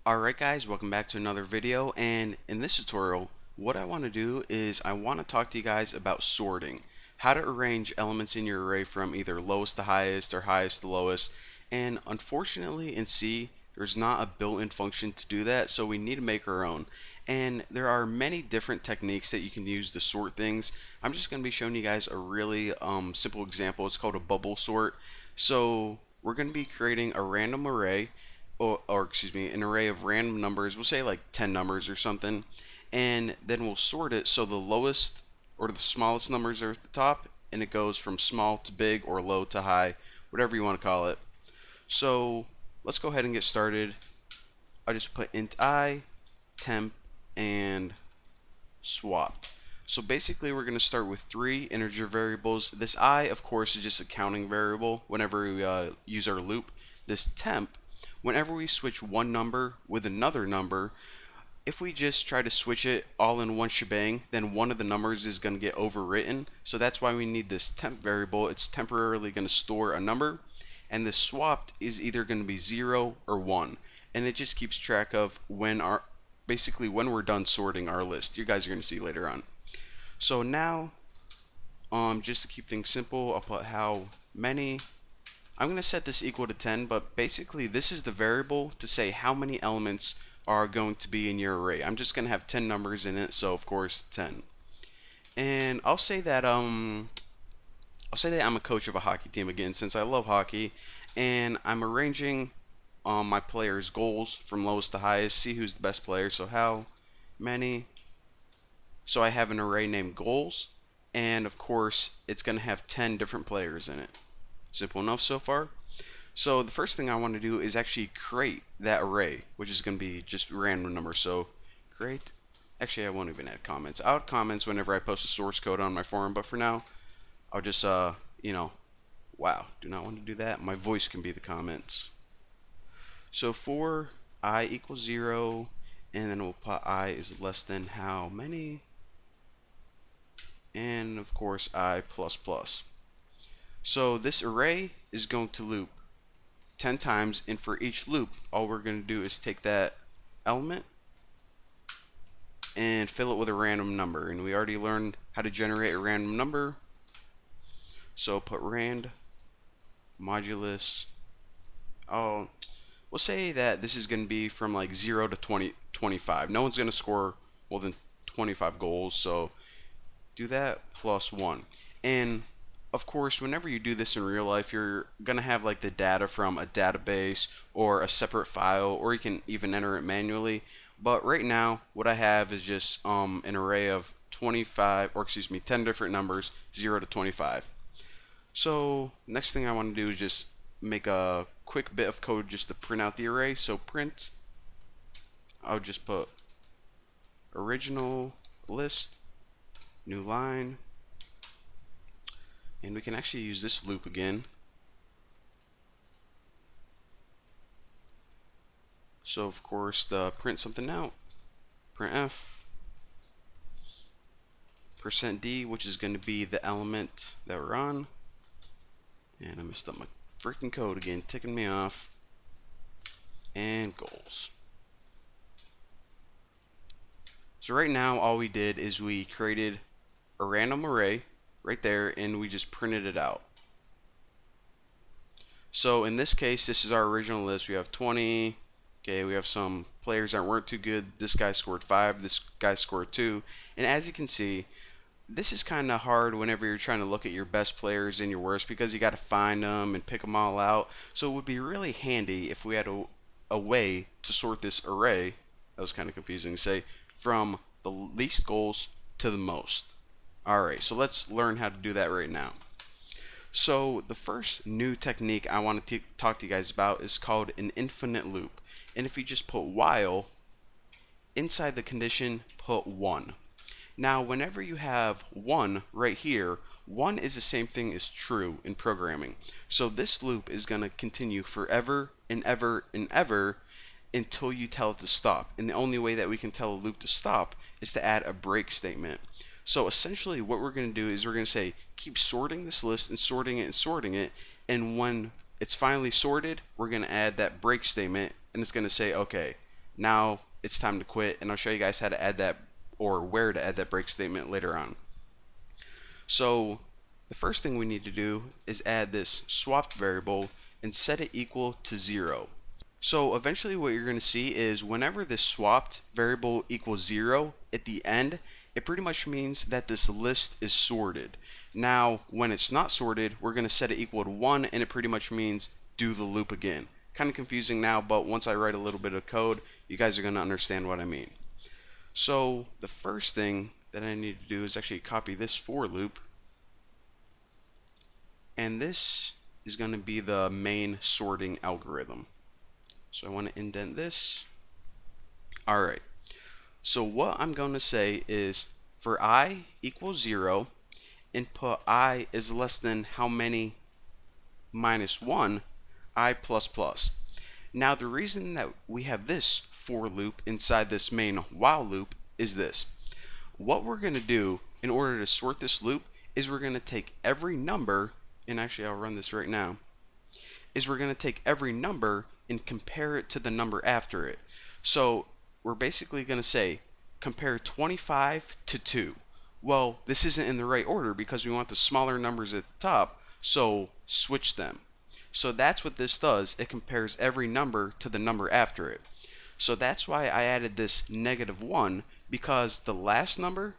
Alright guys, welcome back to another video, and in this tutorial what I want to do is I want to talk to you guys about sorting. How to arrange elements in your array from either lowest to highest or highest to lowest. And unfortunately in C there's not a built-in function to do that, so we need to make our own. And there are many different techniques that you can use to sort things. I'm just going to be showing you guys a really simple example. It's called a bubble sort. So we're going to be creating a random array or excuse me, an array of random numbers. We'll say like 10 numbers or something, and then we'll sort it so the lowest or the smallest numbers are at the top, and it goes from small to big or low to high, whatever you want to call it. So let's go ahead and get started. I just put int I, temp, and swap. So basically we're going to start with three integer variables. This I, of course, is just a counting variable whenever we use our loop. This temp, whenever we switch one number with another number, if we just try to switch it all in one shebang, then one of the numbers is going to get overwritten. So that's why we need this temp variable. It's temporarily going to store a number, and this swapped is either going to be 0 or 1, and it just keeps track of when basically when we're done sorting our list. You guys are going to see later on. So now, just to keep things simple, I'll put how many. I'm going to set this equal to 10, but basically this is the variable to say how many elements are going to be in your array. I'm just going to have 10 numbers in it, so of course 10. And I'll say that I'm a coach of a hockey team again, since I love hockey, and I'm arranging my players' goals from lowest to highest, see who's the best player. So how many. So I have an array named goals, and of course it's going to have 10 different players in it. Simple enough so far. So the first thing I want to do is actually create that array, which is going to be just random numbers. So create. Actually, I won't even add comments. I'll add comments whenever I post a source code on my forum, but for now I'll just wow, do not want to do that. My voice can be the comments. So for I equals 0, and then we'll put I is less than how many, and of course I plus plus. So this array is going to loop 10 times, and for each loop all we're going to do is take that element and fill it with a random number, and we already learned how to generate a random number. So put rand modulus. We'll say that this is going to be from like 0 to 25. No one's going to score more than 25 goals, so do that plus 1. And of course, whenever you do this in real life, you're going to have like the data from a database or a separate file, or you can even enter it manually. But right now, what I have is just an array of 10 different numbers, 0 to 25. So next thing I want to do is just make a quick bit of code just to print out the array. So print, I'll just put original list, new line, and we can actually use this loop again. So of course the print something out, printf %d, which is going to be the element that we're on. And I messed up my freaking code again, ticking me off. And goals. So right now all we did is we created a random array right there, and we just printed it out. So in this case, this is our original list. We have 20. Okay, we have some players that weren't too good. This guy scored 5, this guy scored 2. And as you can see, this is kind of hard whenever you're trying to look at your best players and your worst, because you got to find them and pick them all out. So it would be really handy if we had a way to sort this array. That was kind of confusing to say, from the least goals to the most. Alright, so let's learn how to do that right now. So the first new technique I want to talk to you guys about is called an infinite loop. And if you just put while, inside the condition put 1. Now whenever you have 1 right here, 1 is the same thing as true in programming. So this loop is going to continue forever and ever and ever until you tell it to stop. And the only way that we can tell a loop to stop is to add a break statement. So essentially what we're going to do is we're going to say keep sorting this list and sorting it and sorting it, and when it's finally sorted, we're going to add that break statement, and it's going to say, okay, Now it's time to quit, and I'll show you guys how to add that, or where to add that break statement later on. So the first thing we need to do is add this swapped variable and set it equal to 0. So eventually what you're going to see is whenever this swapped variable equals 0 at the end, it pretty much means that this list is sorted. Now when it's not sorted, we're going to set it equal to 1, and it pretty much means do the loop again. Kind of confusing now, but once I write a little bit of code, you guys are going to understand what I mean. So the first thing that I need to do is actually copy this for loop, and this is going to be the main sorting algorithm. So I want to indent this. Alright, so what I'm going to say is for I equals 0, input I is less than how many minus 1, I plus plus. Now the reason that we have this for loop inside this main while loop is this. What we're going to do in order to sort this loop is we're going to take every number, and actually I'll run this right now, is we're going to take every number and compare it to the number after it. So we're basically going to say compare 25 to 2. Well, this isn't in the right order because we want the smaller numbers at the top, so switch them. So that's what this does. It compares every number to the number after it. So that's why I added this -1, because the last number,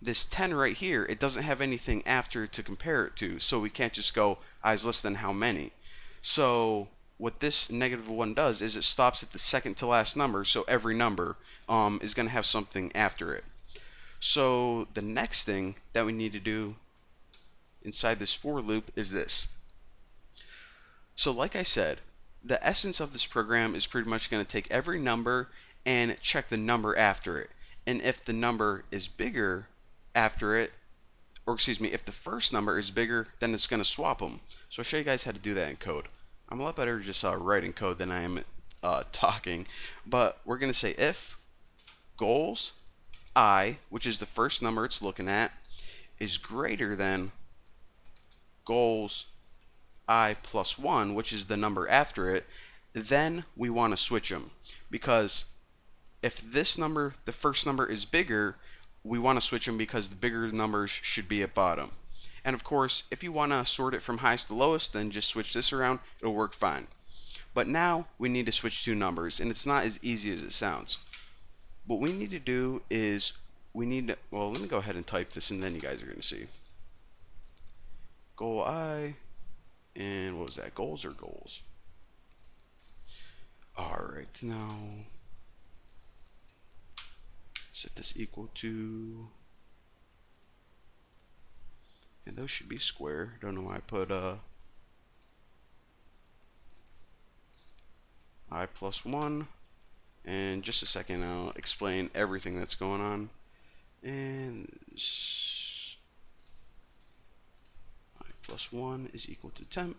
this 10 right here, it doesn't have anything after to compare it to, so we can't just go I is less than how many. So what this -1 does is it stops at the second to last number, so every number is going to have something after it. So the next thing that we need to do inside this for loop is this. So like I said, the essence of this program is pretty much going to take every number and check the number after it. And if the number is bigger after it, or excuse me, if the first number is bigger, then it's going to swap them. So I'll show you guys how to do that in code. I'm a lot better just writing code than I am talking. But we're going to say if goals I, which is the first number it's looking at, is greater than goals I plus 1, which is the number after it, then we want to switch them. Because if this number, the first number, is bigger, we want to switch them because the bigger numbers should be at bottom. And of course, if you want to sort it from highest to lowest, then just switch this around, it'll work fine. But now we need to switch two numbers, and it's not as easy as it sounds. What we need to do is we need to, well, let me go ahead and type this, and then you guys are going to see. Goal I, and what was that, goals or goals? Alright, now set this equal to, and those should be square. Don't know why I put I plus 1. And just a second, I'll explain everything that's going on. And I plus 1 is equal to temp,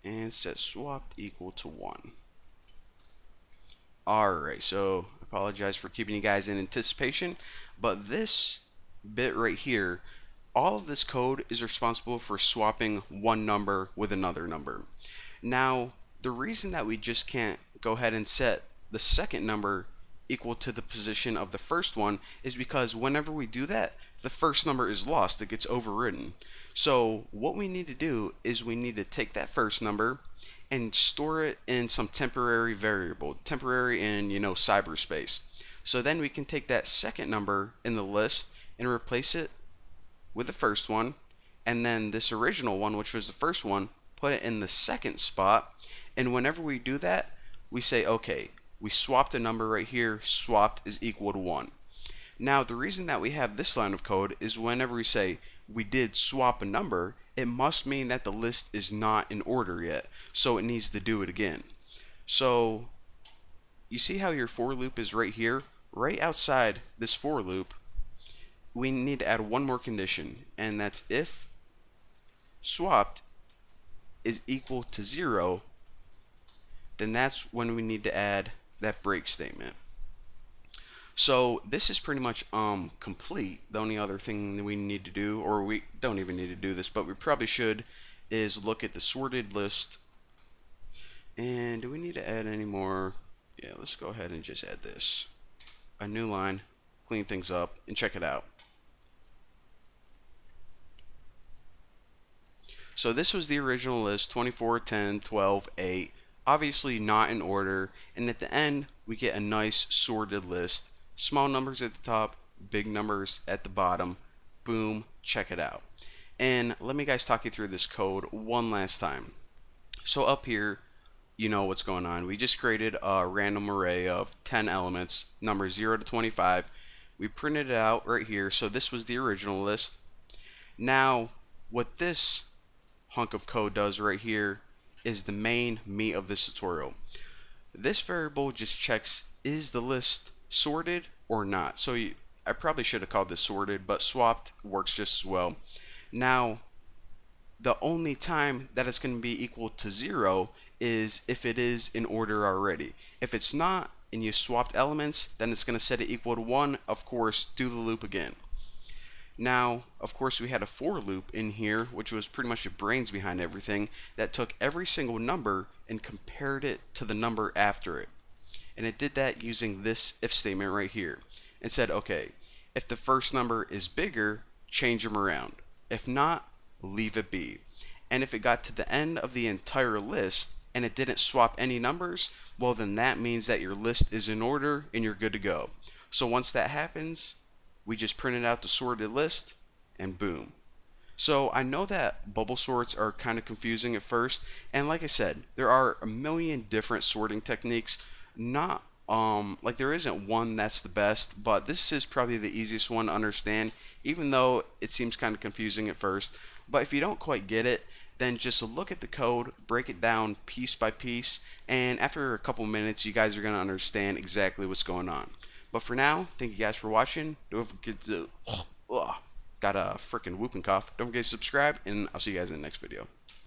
and set swapped equal to 1. Alright, so I apologize for keeping you guys in anticipation, but this bit right here, all of this code is responsible for swapping one number with another number. Now, the reason that we just can't go ahead and set the second number equal to the position of the first one is because whenever we do that, the first number is lost. It gets overridden. So what we need to do is we need to take that first number and store it in some temporary variable, temporary in, cyberspace. So then we can take that second number in the list and replace it with the first one, and then this original one, which was the first one, put it in the second spot. And whenever we do that, we say, okay, we swapped a number right here, swapped is equal to 1. Now, the reason that we have this line of code is whenever we say we did swap a number, it must mean that the list is not in order yet, so it needs to do it again. So, you see how your for loop is right here? Right outside this for loop, we need to add one more condition, and that's if swapped is equal to 0, then that's when we need to add that break statement. So this is pretty much complete. The only other thing that we need to do, or we don't even need to do this, but we probably should, is look at the sorted list And do we need to add any more? Yeah, let's go ahead and just add this. A new line, clean things up, and check it out. So this was the original list, 24, 10, 12, 8. Obviously not in order. And at the end, we get a nice sorted list. Small numbers at the top, big numbers at the bottom. Boom, check it out. And let me guys talk you through this code one last time. So up here, you know what's going on. We just created a random array of 10 elements, numbers 0 to 25. We printed it out right here. So this was the original list. Now, what this hunk of code does right here is the main meat of this tutorial. This variable just checks, is the list sorted or not? So I probably should have called this sorted, but swapped works just as well. Now, the only time that it's going to be equal to 0 is if it is in order already. If it's not and you swapped elements, then it's going to set it equal to 1. Of course, do the loop again. Now, of course, we had a for loop in here, which was pretty much the brains behind everything, that took every single number and compared it to the number after it. And it did that using this if statement right here. And said, okay, if the first number is bigger, change them around. If not, leave it be. And if it got to the end of the entire list and it didn't swap any numbers, well then that means that your list is in order and you're good to go. So once that happens, we just printed out the sorted list and boom. So I know that bubble sorts are kind of confusing at first, and like I said, there are a million different sorting techniques. Not like there isn't one that's the best, but this is probably the easiest one to understand, even though it seems kind of confusing at first. But if you don't quite get it, then just look at the code, break it down piece by piece, and after a couple minutes, you guys are going to understand exactly what's going on. But for now, thank you guys for watching. Don't forget to got a freaking whooping cough. Don't forget to subscribe, and I'll see you guys in the next video.